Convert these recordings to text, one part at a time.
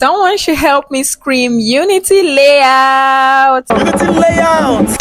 Someone should help me scream Unity Layout. Unity Layout.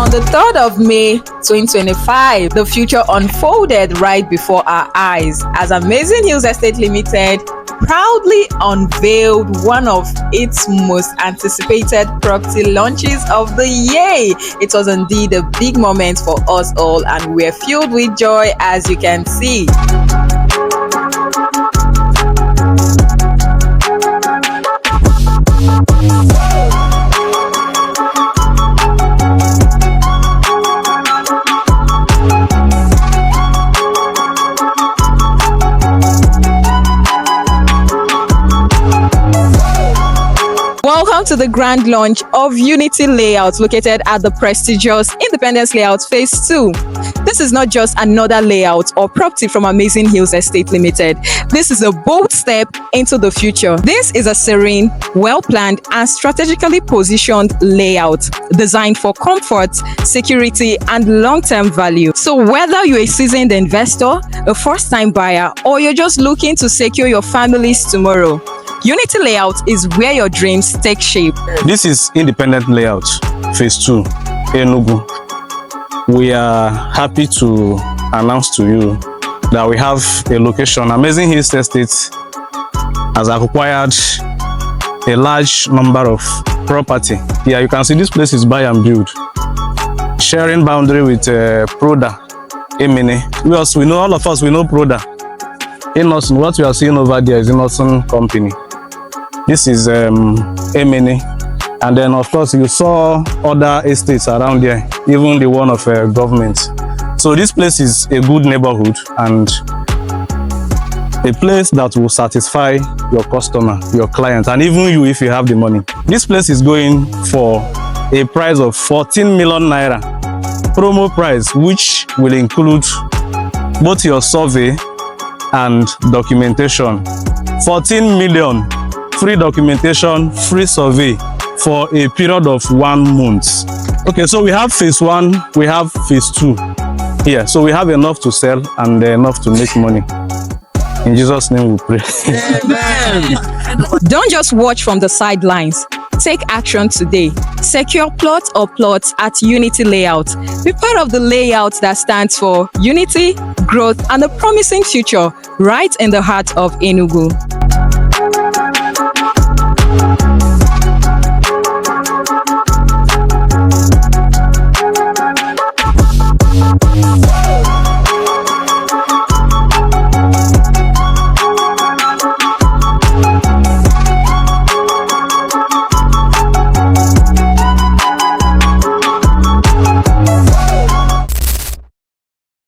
The 3rd of May 2025, the future unfolded right before our eyes as Amazing Hills Estate Ltd proudly unveiled one of its most anticipated property launches of the year. It was indeed a big moment for us all, and we're filled with joy, as you can see. Welcome to the grand launch of Unity Layout, located at the prestigious Independence Layout Phase 2. This is not just another layout or property from Amazing Hills Estate Ltd. This is a bold step into the future. This is a serene, well-planned and strategically positioned layout designed for comfort, security and long-term value. So whether you're a seasoned investor, a first-time buyer, or you're just looking to secure your family's tomorrow, Unity Layout is where your dreams take shape. This is Independent Layout Phase 2, Enugu. We are happy to announce to you that we have a location. Amazing Hills Estate has acquired a large number of property. Here you can see this place is buy and build. Sharing boundary with Proda, Emene. We know, all of us, we know Proda. Innocent, what we are seeing over there is Innocent Company. This is Emene, and then of course you saw other estates around there, even the one of government. So this place is a good neighborhood and a place that will satisfy your customer, your client, and even you if you have the money. This place is going for a price of 14 million naira promo price, which will include both your survey and documentation. 14 million. Free documentation, free survey for a period of 1 month. Okay, so we have Phase 1, we have Phase 2 here. So we have enough to sell and enough to make money. In Jesus' name we pray. Amen. Don't just watch from the sidelines. Take action today. Secure plots or plots at Unity Layout. Be part of the layout that stands for unity, growth, and a promising future right in the heart of Enugu.